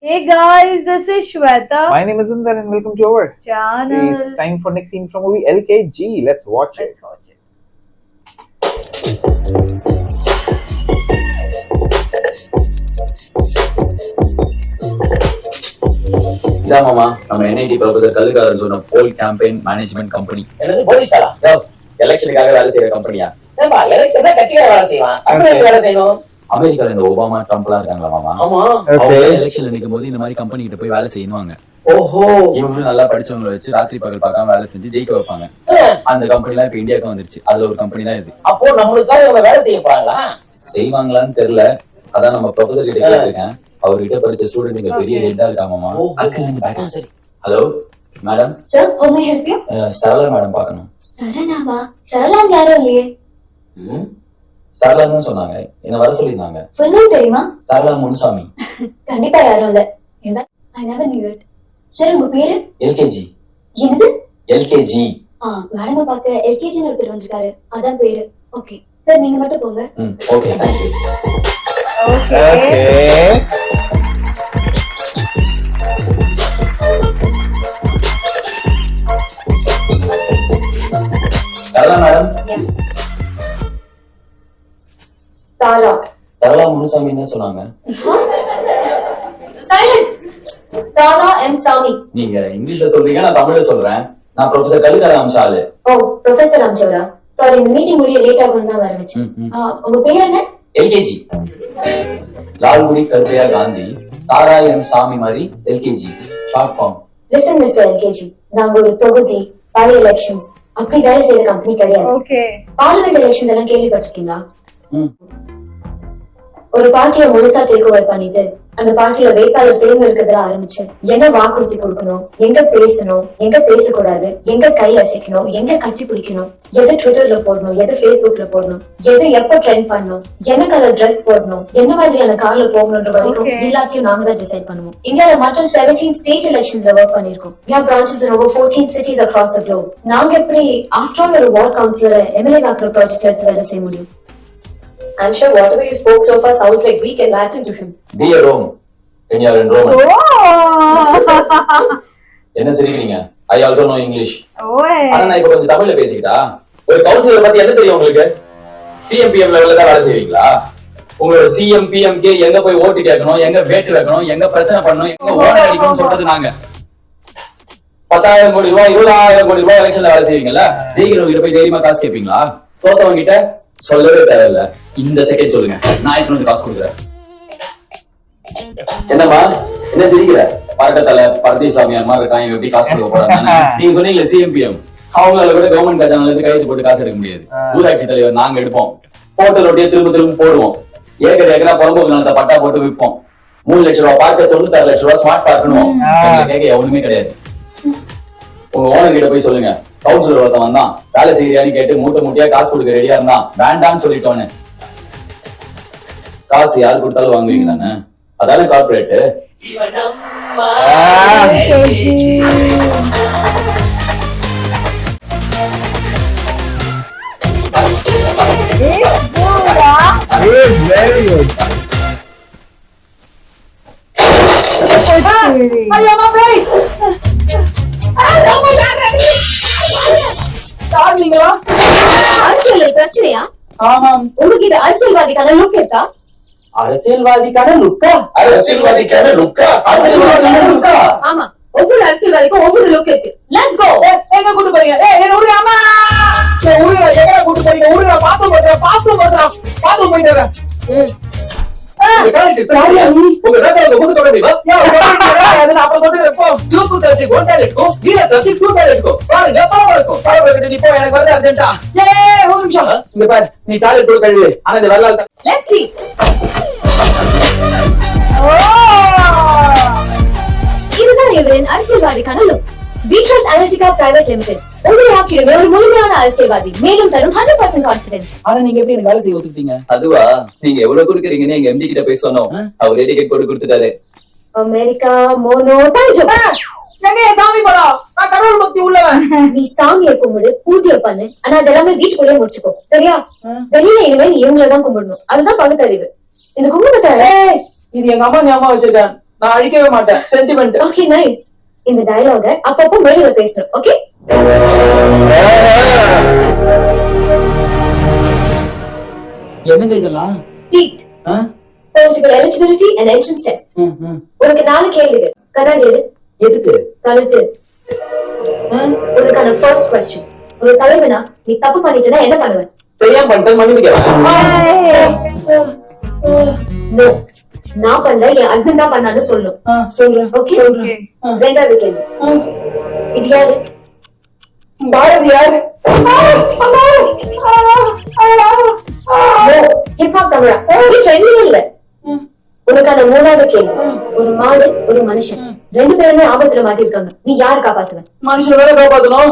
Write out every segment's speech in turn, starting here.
Hey guys, this is Shweta. My name is Inder and welcome to our channel. It's time for next scene from movie LKG. Let's watch it. Let's watch it. இதான் மாமா நம்ம NIT professor கல்லுக்காரன் சொன்ன போல் campaign management company. என்னது போலீஸ்காரா? எலெக்ஷனுக்காக வேலை செய்யற கம்பெனியா? ஏப்பா எலெக்ஷன்ல கட்சிக்கார வேலை செய்வான். அப்புறம் எதுக்கு வேலை செய்யணும்? அமெரிக்கால இந்த ஒபாமா ட்ரம்ப்லாம் இருக்காங்களா மாமா? ஆமா. அவங்க எலெக்ஷன்ல நிக்கும் போது இந்த மாதிரி கம்பெனி கிட்ட போய் வேலை செய்யணுவாங்க. ஓஹோ. இவங்களும் நல்லா படிச்சவங்களை வச்சு ராத்திரி பகல் பார்க்காம வேலை செஞ்சு ஜெயிக்க வைப்பாங்க. அந்த கம்பெனி எல்லாம் இப்ப இந்தியாவுக்கு வந்துருச்சு. அதுல ஒரு கம்பெனி தான் இது. அப்போ நம்மளுக்காக இவங்க வேலை செய்ய போறாங்களா? செய்வாங்களான்னு தெரியல. அதான் நம்ம ப்ரொஃபசர் கிட்ட கேட்டிருக்கேன். அவர்கிட்ட படிச்ச ஸ்டூடெண்ட் இங்க பெரிய ஹெட்டா இருக்காங்க மாமா. சரி. Hello madam. Sir, how may I help you? Sarala madam பார்க்கணும். சரளாவா? சரளா யாரும் இல்லையே. சரளா தான் சொன்னாங்க. என்ன வர சொல்லியிருந்தாங்க. full name தெரியுமா? சரளா முனுசாமி. கண்டிப்பா யாரும் இல்ல. I never knew it. Sir, உங்க பேரு? எல்கேஜி. என்னது? எல்கேஜி. மேடம பார்க்க எல்கேஜி ஒருத்தர் வந்திருக்காரு. அதான் பேரு. ஓகே சார், நீங்க மட்டும் போங்க. Okay thank you. Okay. Sarala madam. சாரா. சரளா முனுசாமி தான் சொன்னாங்க. சைலன்ஸ். சாரா எம் சாமி. நீங்க இங்கிலீஷ்ல சொல்றீங்க, நான் தமிழ்ல சொல்றேன். நான் ப்ரொஃபசர் கல்லுக்காரன் அம்சாலு. ஓ, ப்ரொஃபசர் அம்சவரா? சாரி, மீட்டிங் முடிய லேட் ஆகும் தான் வர வச்சேன். உங்க பேர் என்ன? எல்கேஜி. லால்குடி கருப்பையா காந்தி, சாரா எம் சாமி மாதிரி LKG short form. Listen mister LKG, நாங்க ஒரு தொகுதி பை எலெக்ஷன்ஸ் அப்படி வேலை செய்யற கம்பெனி கிடையாது. Okay. பார்லிமெண்ட் எலெக்ஷன்ஸ் எல்லாம் கேள்விப்பட்டிருக்கீங்களா? ஒரு பார்ட்டியை முழுசா டேக் ஓவர் பண்ணிட்டு அந்த பார்ட்டியில வேட்பாளர் தேர்ந்தெடுக்கிறதுல ஆரம்பிச்சு என்ன வாக்குறுதி கொடுக்கணும், எங்க பேசணும், எங்க பேசக்கூடாது, எங்க கை அசைக்கணும், எங்க கட்டி பிடிக்கணும், எது ட்விட்டர்ல போடணும், எது ஃபேஸ்புக்ல போடணும், எது எப்ப ட்ரெண்ட் பண்ணணும், என்ன கலர் ட்ரெஸ் போடணும், என்ன மாதிரியான கார்ல போகணும்ன்ற வரைக்கும் எல்லாத்தையும் நாங்க தான் டிசைட் பண்ணுவோம். இந்தியால மற்ற 17 ஸ்டேட் எலெக்ஷன்ஸ்ல ஒர்க் பண்ணிருக்கோம். We have branches in over 14 cities across the globe. நாங்க எப்படி ஆஃப்டர் ஆல் ஒரு வார்ட் கவுன்சிலரை எம்எல்ஏ ஆக்குற ப்ராஜெக்ட் எடுத்து வேலை செய்ய முடியும்? I'm sure whatever you spoke so far sounds like Greek and Latin to him. Be a Rome. When you are in Rome. என்ன சிரிக்கிறீங்க? I also know English. ஆனா நான் இப்ப கொஞ்சம் தமிழ்ல பேசிக்கிட்டா. ஒரு கவுன்சிலர் பத்தி என்ன தெரியும் உங்களுக்கு? சிஎம்பிஎம் லெவல்ல தான் வேலை செய்வீங்களா? உங்களோட சிஎம்பிஎம்கே எங்க போய் ஓட்டு கேட்கணும், எங்க வேட்டு வைக்கணும், எங்க பிரச்சனை பண்ணணும், எங்க ஓட அடிக்கணும்னு சொல்றது நாங்க. 10,000 கோடி ரூபாய் 20,000 கோடி ரூபாய் எலெக்ஷன்ல வேலை செய்வீங்கல்ல? ஜெயிக்கிறவங்க போய் தைரியமா காசு கேட்பீங்களா? தோத்தவங்க கிட்ட சொல்லவே தேவையில்ல. இந்த செகண்ட் சொல்லுங்க, நான் இப்போ வந்து காசு கொடுக்குறேன். என்னம்மா என்ன சிரிக்கிற? பறக்கத்தல பரதி சாமியார் மாதிரி இருக்காங்க, எப்படி காசு கொடுக்க போறாங்க? நீங்க சொன்னீங்களே சிஎம்பிஎம், அவங்களால கூட கவர்மெண்ட் கஜானால இருந்து கைது போட்டு காசு எடுக்க முடியாது. ஊராட்சி தலைவர் நாங்க எடுப்போம், போட்டல் ஒட்டியே திரும்ப திரும்ப போடுவோம். ஏக்கர் ஏக்கரா புறம்போக்கு நிலத்தை பட்டா போட்டு விற்போம். 3 லட்சம் ரூபாய் பார்க்க 96 லட்சம் ரூபாய் ஸ்மார்ட் பார்க்கணும். கேட்க எவனுமே கிடையாது. உங்க ஓனர் கிட்ட போய் சொல்லுங்க, கவுன்சிலர் ஒருத்தன் வந்தான், வேலை செய்யறியான்னு கேட்டு மூட்டை மூட்டையா காசு கொடுக்க ரெடியா இருந்தான், வேண்டான்னு சொல்லிட்டோன்னு. காசு யாரு கொடுத்தாலும் வாங்குவீங்க தானே? அதான கார்பரேட். Very good. அரசியல் பிரச்சனையா? ஆமாம். உங்ககிட்ட அரசியல்வாதிக்கான லுக் இருக்கா? அரசியல்வாதிக்கான லுக்கா? அரசியல்வாதிக்கான லுக்கா? அரசியல்வாதிக்கான லுக்கா? ஆமா, ஒவ்வொரு அரசியல்வாதிக்கும் ஒவ்வொரு லுக் இருக்கு. Let's go. எங்க கூட்டு போறீங்க? என்ன ஊரு? அம்மா ஊருல எங்க கூட்டு போறீங்க? ஊருல பாத்து போயிட்டு வரேன். உங்க ரேக்கல முது கொண்டு வா. அது அப்புறம் தொட்டு இருப்போ. சூப்பு கட்டி கோட்டால இருக்கும், கீழ கட்டி கூட்டால இருக்கும். பாருங்க பாவம் இருக்கும். பாருங்க நீ போ, எனக்கு வந்து அர்ஜென்ட்டா. ஒரு நிமிஷம் இங்க பாரு, நீ டாய்லெட் போய் கழுவு. ஆனா இந்த வரலாறு லெட்ஸ் see. இதுதான் இவரின் அரசியல்வாதிக்கான look. Beatrice Analytica Private Limited உங்களை ஆக்கிடுமே ஒரு முழுமையான அரசியல்வாதி, மேலும் தரும் 100% கான்பிடன்ஸ். ஆனா நீங்க எப்படி எனக்கு வேலை செய்ய ஒத்துக்கிட்டீங்க? அதுவா, நீங்க எவ்வளவு கொடுக்குறீங்கன்னு எங்க எம்டி கிட்ட போய் சொன்னோம். அவரே டிக்கெட் போட்டு கொடுத்துட்டாரு. அமெரிக்கா மோனோ டைஜோ. சாமி படம், நான் கடவுள் பக்தி உள்ளவன். நீ சாமியை கும்பிடு, பூஜை பண்ணு, ஆனா அதெல்லாமே வீட்டுக்குள்ளேயே முடிச்சுக்கோ, சரியா? வெளியில இனிமே நீ இவங்களதான் கும்பிடணும். அதுதான் பகுத்தறிவு. இந்த குங்குமத்தால இது எங்க அம்மா ஞாபகம் வச்சிருக்கேன். நான் அழிக்கவே மாட்டேன். சென்டிமெண்ட். Okay nice. இந்த டயலாக அப்பப்போ மேடையில பேசணும். ஓகே என்னங்க இதெல்லாம்? பீட் Political eligibility and entrance test. உனக்கு 4 கேள்விகள். கண்ணாடி எடு. எதுக்கு? கலட்டு. உனக்கான ஃபர்ஸ்ட் क्वेश्चन. ஒரு தலைவனா நீ தப்பு பண்ணிட்டனா என்ன பண்ணுவ? தெரியாம பண்ணிட்டேன் மன்னிப்பு கேட்பேன். நோ. நான் பண்ணல, என் அட்மின் தான் பண்ணான்னு சொல்லணும். சொல்றேன். ஓகே ரெண்டாவது கேள்வி. இது யாரு? பாரதியார். ஹிப்ஹாப் தமிழா ட்ரெண்டிங் இல்ல. உனக்கான மூணாவது கேள்வி. ஒரு மாடு ஒரு மனுஷன் 2 பேருமே ஆபத்துல மாட்டிருக்காங்க. நீ யாரு காப்பாத்துவ? மனுஷன் வேற காப்பாத்தணும்.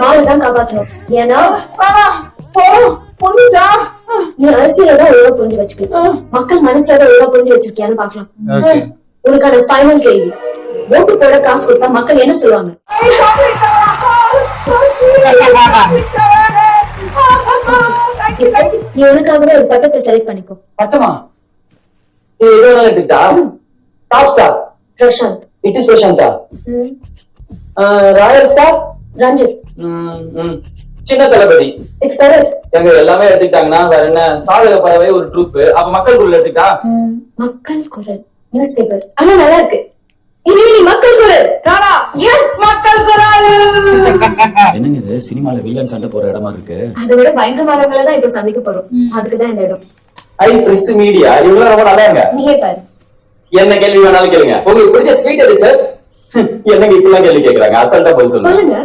மாடு தான் காப்பாத்தணும். ஏன்னா பொண்ணுடா. நீ அரசியல தான் ஒழுங்கா புரிஞ்சு வச்சுக்க. மக்கள் மனசுல தான் ஒழுங்கா புரிஞ்சு வச்சிருக்கியான்னு பாக்கலாம். Okay. உனக்கான ஃபைனல் கேள்வி. ஓட்டு போட காசு கொடுத்தா மக்கள் என்ன சொல்லுவாங்க? நீ உனக்காகவே ஒரு பட்டத்தை செலக்ட் பண்ணிக்கோ. பட்டமா? இது எது வேணாலும் எடுத்துக்கிட்டா? Top star Prashanth. It is பிரசாந்தா. Royal star Ranjith. சின்ன தளபதி. எக்ஸ்பெரட். எங்க எல்லாமே எடுத்துக்கிட்டாங்கன்னா வேற என்ன? சாதக பறவை ஒரு ட்ரூப். அப்ப மக்கள் குரல் எடுத்துக்கிட்டா? மக்கள் குரல் நியூஸ் பேப்பர். ஆனா நல்லா இருக்கு. இனிமே நீ மக்கள் குரல். நானா? எஸ் மக்கள் குரல். என்னங்க இது சினிமால வில்லன் சண்டை போற இடமா இருக்கு? அதை விட பயங்கரமானவங்கள தான் இப்ப சந்திக்க போறோம். அதுக்குதான் இந்த இடம். ஐ பிரஸ் மீடியா இவங்க ரொம்ப நல்லாங்க. நீயே பாரு. என்ன கேள்வி வேணாலும் கேளுங்க. உங்களுக்கு பிடிச்ச ஸ்வீட் எது சார்? என்னங்க இப்பெல்லாம் கேள்வி கேக்குறாங்க? அசல்ட்டா பதில் சொல்லுங்க.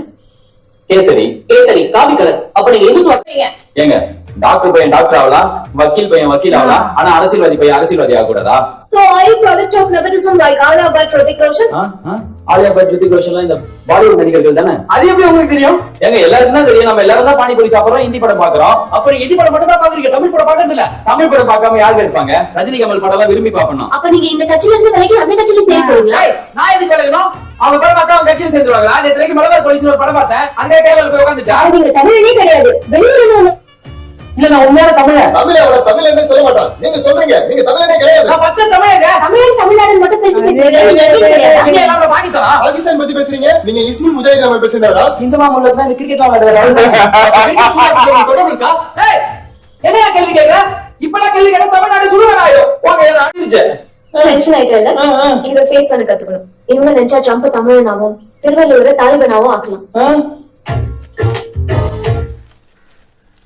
கேசரி. கேசரி காபி கலர். அப்ப நீங்க எதுக்கு வரீங்க? ஏங்க டாக்டர் பையன் டாக்டர் ஆகலாம், வக்கீல் பையன் வக்கீல் ஆகலாம், ஆனா அரசியல்வாதி பையன் அரசியல்வாதி ஆக கூடாதா? So are you product of nepotism like Alia Bhatt, Hrithik Roshan? Alia Bhatt, Hrithik ரோஷன்லாம் இந்த பாலிவுட் நடிகர்கள் தானே? அது எப்படி உங்களுக்கு தெரியும்? ஏங்க எல்லாருக்கும் தான் தெரியும். நம்ம எல்லாரும் தான் பானிபூரி சாப்பிடுறோம், ஹிந்தி படம் பாக்குறோம். அப்ப நீங்க ஹிந்தி படம் மட்டும் தான் பாக்குறீங்க, தமிழ் படம் பாக்குறது இல்ல? தமிழ் படம் பார்க்காம யாருக்கு இருப்பாங்க? ரஜினி கமல் படம் எல்லாம் விரும்பி பாக்கணும். அப்ப நீங்க இந்த கட்சியில இருந்து விலகி அந்த கட்சியில சேர போறீங்களா? நான் எதுக்கு விலகணும்? அவங்க படம் பார்த்தா அவங்க கட்சியில சேர்ந்துருவாங்களா? நேத்து வரைக்கும் மலபார் போலீஸ் ஒரு படம் பார்த்தேன், அதுக்காக கேரளால போய் உட்காந்துட்டா? நீங்க தமிழனே கிடையாது, வெளியில இருந்து இல்ல நான் உண்மையான தமிழன். தமிழ் என்ன சொல்ல மாட்டான். நீங்க சொல்றீங்க நீங்க தமிழனே கிடையாது. நான் பச்சை தமிழங்க. தமிழ் தமிழ்நாடு மட்டும் பேசி பேசுறீங்க. நீங்க எதுவும் கிடையாது. நீங்க எல்லாரும் பாகிஸ்தானா? பாகிஸ்தான் பத்தி பேசுறீங்க. நீங்க இஸ்முல் முஜாஹிதீன் பேசுறீங்களா? இந்த மாமூல்ல தான் இந்த கிரிக்கெட்லாம் விளையாடுறாங்க. தொடர்பு இருக்கா? ஏய் என்னையா கேள்வி கேக்குற? இப்பலாம் கேள்வி கேட்டா தமிழ்நாடு சுடுவாங்க. போங்க ஏதோ ஆடிச்சு. டென்ஷன் ஆயிட்டல்ல? இத ஃபேஸ் பண்ண கத்துக்கணும். இவங்க நினைச்சா ட்ரம்ப் தமிழனாவும் திருவள்ளுவரை தாலிபானாவும் ஆக்கலாம்.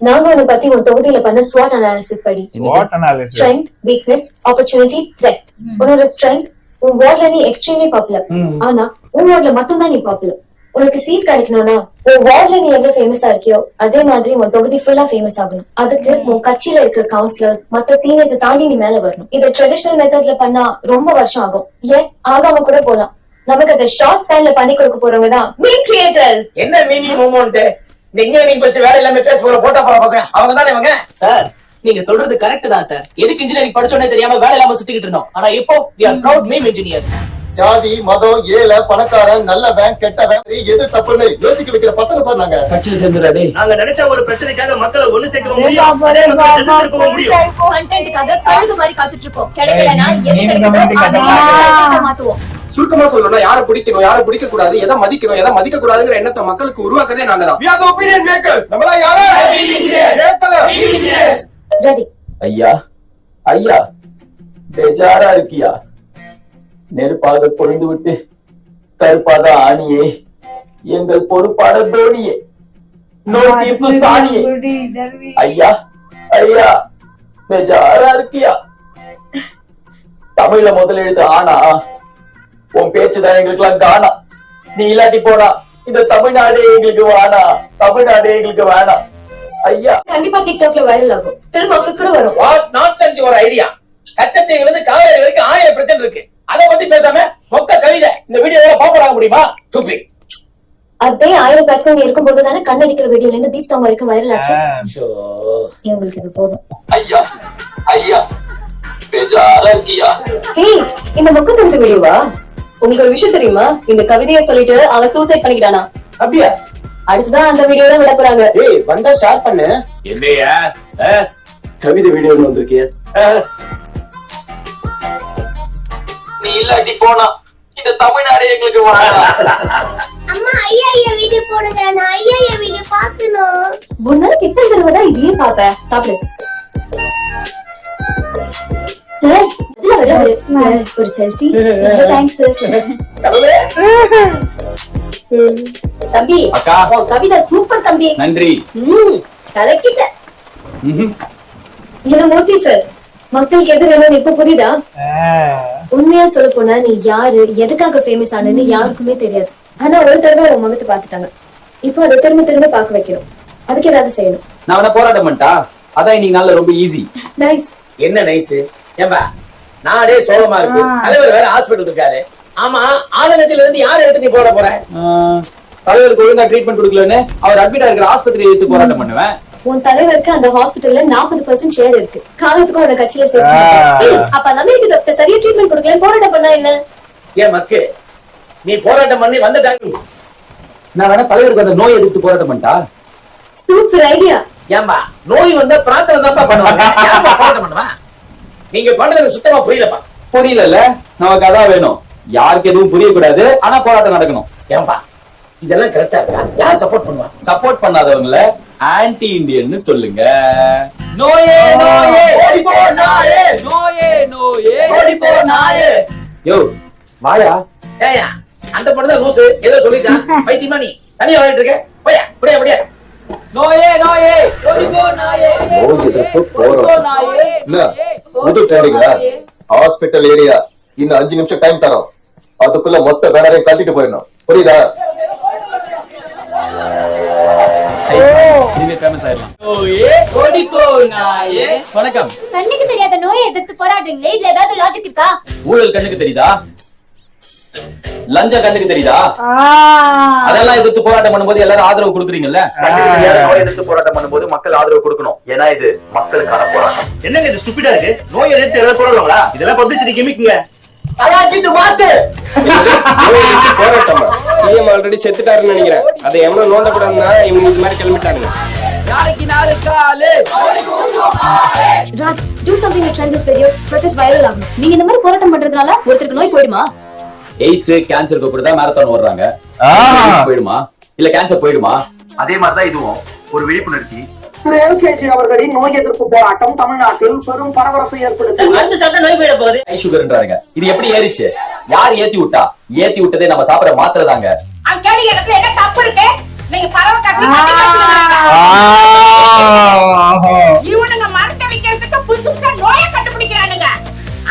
நாங்க உன்னை பத்தி உன் தொகுதியில பண்ண SWOT அனாலிசிஸ் படி. SWOT analysis. Strength, weakness, opportunity, threat. உன்னோட strength, உன் வார்ட்ல நீ எக்ஸ்ட்ரீம்லி பாப்புலர். ஆனா உன் வார்ட்ல மட்டும் தான் நீ பாப்புலர். உனக்கு சீட் கிடைக்கணும்னா உன் வார்ட்ல நீ எவ்வளவு ஃபேமஸா இருக்கியோ அதே மாதிரி உன் தொகுதி ஃபுல்லா ஃபேமஸ் ஆகணும். அதுக்கு உன் கட்சியில இருக்கிற கவுன்சிலர்ஸ் மத்த சீனியர்ஸ் தாண்டி நீ மேல வரணும். இதை ட்ரெடிஷனல் மெத்தட்ல பண்ணா ரொம்ப வருஷம் ஆகும். ஏன் ஆகாம கூட போலாம். நமக்கு அதை ஷார்ட் ஸ்பேன்ல பண்ணி கொடுக்க போறவங்க தான் மீம் கிரியேட்டர்ஸ். என்ன மீமி மூமெண்ட்? நீங்க ஃபர்ஸ்ட் வேலை எல்லாமே பேச போற போட்டோ போற பசங்க அவங்க தானே இவங்க. சார் நீங்க சொல்றது கரெக்ட் தான் சார். எதுக்கு இன்ஜினியரிங் படிச்சோனே தெரியாம வேலை இல்லாம சுத்திக்கிட்டு இருந்தோம். ஆனா இப்போ we are proud meme engineers. ஜாதி மதம் ஏழை பணக்காரன் நல்லவன் கெட்டவன் எது தப்புன்னு யோசிக்க வைக்கிற பசங்க சார் நாங்க. கட்சியில சேர்ந்துடா டேய். நாங்க நினைச்ச ஒரு பிரச்சனைக்காக மக்களை ஒண்ணு சேர்க்க முடியும், அதே மக்கள் எதிர்க்க முடியும். கண்டென்ட்காக கழுகு மாதிரி காத்துட்டு இருக்கோம். கிடைக்கலனா எது கிடைக்குதோ அதை மாத்துவோம். சுருக்கமா சொல்லணும்னா யாரை பிடிக்கணும் யாரை பிடிக்க கூடாது, எதை மதிக்கணும் எதை மதிக்க கூடாதுங்கிற எண்ணத்தை மக்களுக்கு உருவாக்கதே நாங்க தான். We are the opinion makers. நம்மளா யாரா? ரெடி. ஐயா ஐயா பேஜாரா இருக்கியா? நெருப்பாக பொழிந்து விட்டு கருப்பாக ஆணியே, எங்கள் பொறுப்பான தோனியே, நோ தீர்ப்பு சாணியே. ஐயா ஐயா பேஜாரா இருக்கியா? தமிழ்ல முதல் எழுத்து ஆனா, உன் பேச்சுதான் எங்களுக்கு எல்லாம் காணா. நீ இல்லாட்டி போனா இந்த தமிழ்நாடே எங்களுக்கு வேணா, தமிழ்நாடே எங்களுக்கு வேணாம். ஐயா கண்டிப்பா டிக்டாக்ல வைரல் ஆகும், ஃபிலிம் ஆஃபீஸ் கூட வரும். வாட் நான்சென்ஸ் ஒரு ஐடியா. கச்சத்தீவுல இருந்து காவேரி வரைக்கும் 1000 பிரச்சனை இருக்கு. அத பத்தி பேசாம மொத்த கவிதை இந்த வீடியோல பாப்போம் ஆக முடியுமா? சூப்பர். அதே 1000 பிரச்சனை இருக்கும்போது தானே கண்ணடிக்கிற வீடியோல இருந்து பீப் சாங் வரைக்கும் வைரல் ஆச்சு. உங்களுக்கு இது போதும். ஐயா ஐயா பேஜாரா இருக்கியா? ஏய் இந்த மொக்க கவிதை வீடியோவா? உங்களுக்கு ஒரு விஷயம் தெரியுமா? இந்த கவிதையை சொல்லிட்டு அவன் சூசைட் பண்ணிக்கிட்டானா. அப்படியா? அடுத்துதான் அந்த வீடியோல விட போறாங்க. ஏய் வந்தா ஷேர் பண்ணு. என்னையா கவிதை வீடியோ வந்திருக்கிய? நீ இல்லாட்டி போனா இந்த தமிழ்நாடு எங்களுக்கு வேணாம். அம்மா ஐயா வீடியோ போடுங்க, நான் ஐயா வீடியோ பார்க்கணும். ஒரு நாளைக்கு எத்தனை தடவை தான் இதையே பாப்பேன். சாப்பிடு சார். சார் ஒரு செல்ஃபி. Thanks sir. தம்பி அக்கா. உன் கவிதை சூப்பர் தம்பி. நன்றி. கலக்கிட்ட. என்ன மூர்த்தி சார், மக்களுக்கு எது வேணும்னு இப்ப புரியுதா? உண்மையா சொல்ல போனா நீ யாரு, எதுக்காக ஃபேமஸ் ஆனன்னு யாருக்குமே தெரியாது. ஆனா ஒரு தடவை உன் முகத்தை பாத்துட்டாங்க. இப்போ அதை திரும்ப திரும்ப பாக்க வைக்கணும். அதுக்கு ஏதாவது செய்யணும். நான் வேணா போராட்டம் பண்ணிட்டா? அதான் இன்னைக்கு நாள்ல ரொம்ப ஈஸி. நைஸ். என்ன நைஸ் ஏம்பா, நாடே சோகமா இருக்கு, தலைவர் வேற ஹாஸ்பிட்டல் இருக்காரு. ஆமா, ஆளுநர்ல இருந்து யாரை எடுத்து நீ போட போற? தலைவருக்கு ஒழுங்கா ட்ரீட்மெண்ட் கொடுக்கலன்னு அவர் அட்மிட் இருக்கிற ஆஸ்பத்திரியை எடுத்து போராட்டம் பண்ணுவேன். உன் தலைவருக்கு அந்த ஹாஸ்பிட்டல்ல 40% ஷேர் இருக்கு. காலத்துக்கும் அவனை கட்சியில சேர்த்து. அப்ப அந்த அமெரிக்க டாக்டர் சரியா ட்ரீட்மெண்ட் கொடுக்கல, போராட்டம் பண்ணா என்ன? ஏன் மக்கு, நீ போராட்டம் பண்ணி வந்துட்டாங்க. நான் வேணா தலைவருக்கு அந்த நோய் எதிர்த்து போராட்டம் பண்ணிட்டா? Super idea. ஏம்பா, நோய் வந்தா பிரார்த்தனை தான் பண்ணுவாங்க. ஏம்பா போராட்டம் பண்ணுவா? நீங்க பண்றது சுத்தமா புரியலப்பா. புரியல, நமக்கு அதான் வேணும். யாருக்கு எதுவும் புரியக்கூடாது, ஆனா போராட்டம் நடக்கணும். ஏம்பா, இதெல்லாம் கரெக்டா இருக்கா? யார் சப்போர்ட் பண்ணுவா? சப்போர்ட் பண்ணாதவங்கள ஆன்டி இந்தியன்னு சொல்லுங்க. நோயே நோயே ஓடி போ நாயே, நோயே நோயே ஓடி போ நாயே. யோ வாயா. ஏயா, அந்த பொண்ணு தான் லூசு, ஏதோ சொல்லிட்டான். பைத்தியமா நீ தனியா வாங்கிட்டு இருக்க? போயா அப்படியே அப்படியே. நோயே நோயே ஓடி போ நாயே, நோய் எதிர்ப்பு போராட்டம். நாயே. என்ன புது ட்ரெண்டிங்கா? ஹாஸ்பிட்டல் ஏரியா இன்னும் 5 நிமிஷம் டைம் தரோம். அதுக்குள்ள மொத்த பேனரையும் கட்டிட்டு போயிடணும். புரியுதா? நீங்க ஃபேமஸ் ஆயிடலாம். நோயே ஓடி போ நாயே. வணக்கம். கண்ணுக்கு தெரியாத நோயை எதிர்த்து போராடுறீங்களே, இதுல ஏதாவது லாஜிக் இருக்கா? ஊழல் கண்ணுக்கு தெரியுதா? லஞ்ச கண்ணுக்கு தெரியுதா? அதெல்லாம் எதிர்த்து போராட்டம் பண்ணும்போது எல்லாரும் ஆதரவு கொடுக்குறீங்கல்ல. நோய் எதிர்த்து போராட்டம் பண்ணும்போது மக்கள் ஆதரவு கொடுக்கணும். ஏன்னா இது மக்களுக்கான போராட்டம். என்னங்க இது ஸ்டூபிடா இருக்கு? நோய் எதிர்த்து எல்லாம் போராடுவாங்களா? இதெல்லாம் பப்ளிசிட்டி கிமிக்குங்க. சிஎம் ஆல்ரெடி செத்துட்டாருன்னு நினைக்கிறேன். அதை எவ்வளவு நோண்ட கூடாதுன்னா இவங்க இது மாதிரி கிளம்பிட்டானுங்க. நாளைக்கு நாலு காலு. Raj, do something to trend this video. Protest viral ஆகும். நீங்க இந்த மாதிரி போராட்டம் பண்றதுனால ஒருத்தருக்கு நோய் போயிடுமா? எய்ட்ஸ் கேன்சருக்கு கூட தான் மாரத்தான் ஓடுறாங்க. போயிடுமா? இல்ல கேன்சர் போயிடுமா? அதே மாதிரிதான் இதுவும் ஒரு விழிப்புணர்ச்சி. எல்கேஜி அவர்களின் நோய் எதிர்ப்பு போராட்டம் தமிழ்நாட்டில் பெரும் பரபரப்பை ஏற்படுத்தி நோய் போயிட போகுது. ஹை சுகர்ன்றாங்க. இது எப்படி ஏறிச்சு? யார் ஏத்தி விட்டா? ஏத்தி விட்டதே நம்ம சாப்பிட மாத்திரதாங்க. என்ன தப்பு இருக்கு? நீங்க இவனுங்க மரத்தை வைக்கிறதுக்கு புதுசா நோயை கண்டுபிடிக்கிறானுங்க.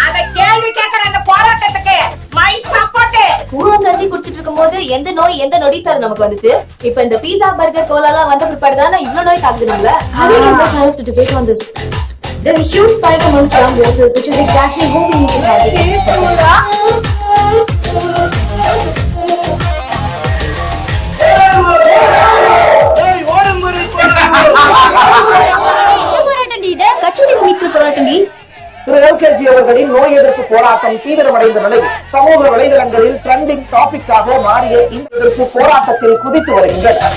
அத கேள்வி கேட்கிற அந்த போராட்டத்துக்கு மை சப்போர்ட். கூழங்கஞ்சி குடிச்சிட்டு இருக்கும்போது எந்த நோய் எந்த நொடி சார் நமக்கு வந்துச்சு? இப்ப இந்த பீஸா பர்கர் கோலாலாம் வந்த பிற்பாடு தானே இவ்வளவு நோய் தாக்குதுங்களா? to debate on this. There's a huge spike among young voters, which is exactly who we need to target. Thiru LKG அவர்களின் நோய் எதிர்ப்பு போராட்டம் தீவிரமடைந்த நிலையில் சமூக வலைதளங்களில் ட்ரெண்டிங் டாபிக்காக மாறிய இந்த எதிர்ப்பு போராட்டத்தில் குதித்து வருகின்றனர்.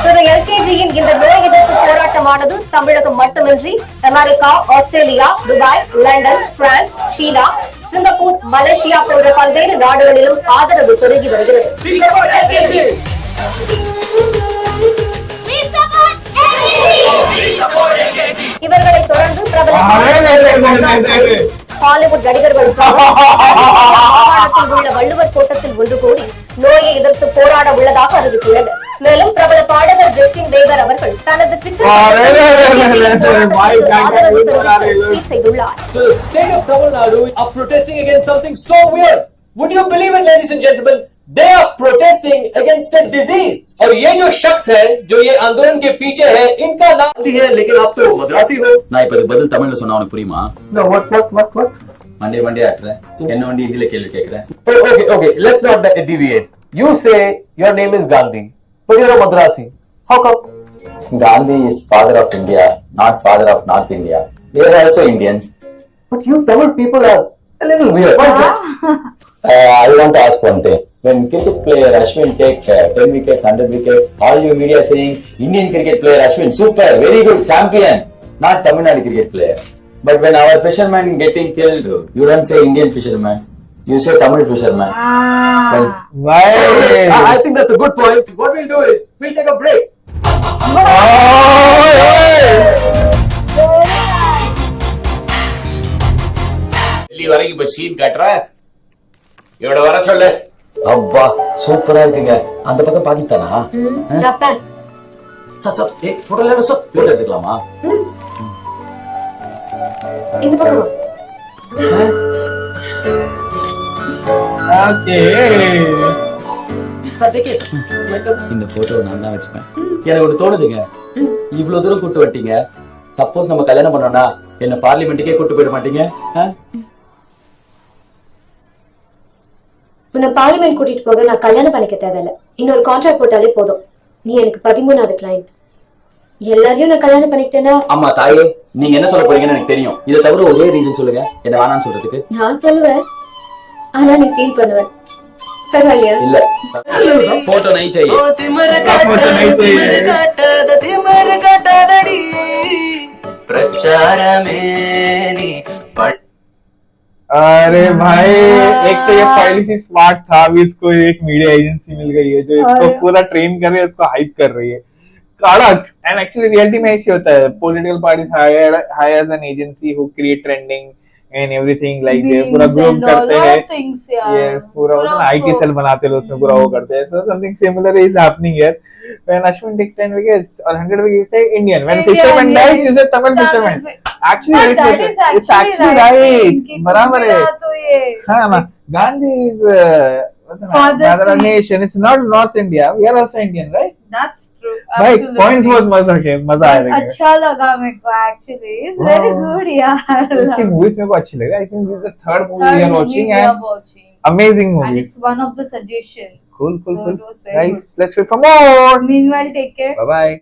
திரு எல்கேஜியின் இந்த நோய் எதிர்ப்பு போராட்டமானது தமிழகம் மட்டுமின்றி America, Australia, Dubai, London, France, China, Singapore, Malaysia போன்ற பல்வேறு நாடுகளிலும் ஆதரவு பெருகி வருகிறது. இவர்களை தொடர்ந்து பிரபல ஹாலிவுட் நடிகர்களுக்காக மாகாணத்தில் உள்ள வள்ளுவர் கோட்டத்தில் ஒன்று கூடி நோயை எதிர்த்து போராட உள்ளதாக அறிவித்துள்ளது. மேலும் பிரபல பாடகர் ஜஸ்டின் பீபர் அவர்கள் தனது ட்விட்டர் செய்துள்ளார். So the state of Tamil Nadu are protesting against something so weird. Would you believe it, ladies and gentlemen? They are protesting against a disease. और ये जो शख्स है जो ये आंदोलन के पीछे है, इनका नाम भी है, लेकिन आप तो मद्रासी हो. நான் இப்ப பதில் தமிழ்ல சொன்னா உனக்கு புரியுமா? No, what? மண்டே ஆட்டுற என்ன வண்டி இதுல கேள்வி கேக்குறேன். Okay, let's not deviate. You say your name is Gandhi, but you're a Madrasi. How come? Gandhi is father of India, not father of North India. They are also Indians. But you Tamil people are a little weird. Why is that? I want to ask one thing. When cricket player Ashwin take 10 wickets, 100 wickets, all you media saying Indian cricket player Ashwin super, very good champion, not Tamil Nadu cricket player. But when our fishermen getting killed, you don't say Indian fisherman. You say Tamil fisherman. Why? I think that's a good point. What we'll do is we'll take a break. Delhi வரைக்கும் இப்ப scene காட்டுற இவட வர சொல்லு. அப்பா சூப்பரா இருக்குங்க. அந்த பக்கம் பாகிஸ்தானா? ஜப்பான். சார் போட்டோ இல்ல சார் போட்டோ எடுத்துக்கலாமா? இந்த பக்கம். இந்த போட்டோ நான் தான் வச்சுப்பேன். எனக்கு ஒண்ணு தோணுதுங்க. இவ்வளவு தூரம் கூட்டு வட்டீங்க. சப்போஸ் நம்ம கல்யாணம் பண்ணோம்னா என்ன பார்லிமெண்ட்டுக்கே கூட்டு போயிட மாட்டீங்க? உன்னை பார்லிமெண்ட் கூட்டிட்டு போக நான் கல்யாணம் பண்ணிக்க தேவையில்ல. இன்னொரு கான்ட்ராக்ட் போட்டாலே போதும். நீ எனக்கு 13வது கிளைண்ட். எல்லாரையும் நான் கல்யாணம் பண்ணிக்கிட்டேன்னா ஆமா தாயே, நீங்க என்ன சொல்ல போறீங்கன்னு எனக்கு தெரியும். இதை தவிர ஒரே ரீசன் சொல்லுங்க என்ன வேணாம்னு சொல்றதுக்கு. நான் சொல்லுவேன், ஆனா நீ ஃபீல் பண்ணுவ. பரவாயில்லையா? இல்ல போட்டோ नहीं चाहिए. பிரச்சாரமே நீ अरे भाई, एक तो ये पहले से स्मार्ट था, अभी इसको एक मीडिया एजेंसी मिल गई है जो इसको पूरा ट्रेन कर रही है, इसको हाइप कर रही है. कड़क. एंड एक्चुअली रियलिटी में ऐसे होता है. Political parties hires an agency who create trending and everything, like पूरा ग्रुप करते हैं. यस, पूरा आईटी सेल बनाते हैं, उसमें पूरा वो करते हैं. So something similar is happening here. When Ashwin take 10 wickets or 100 wickets, say Indian. When fisherman dies, you say Tamil fisherman. Actually, it's actually right. बराबर है. हाँ ना. Gandhi is another nation. It's not North India. We are also Indian, right? That's true. भाई points बहुत मजा आएगा. अच्छा लगा मेरे को actually. It's very good यार. इसकी movies मेरे को अच्छी लगी. I think this is the third movie we are watching and amazing And movies. it's one of the suggestions. Cool. So it was very Guys, let's wait for more. Meanwhile, take care. Bye bye.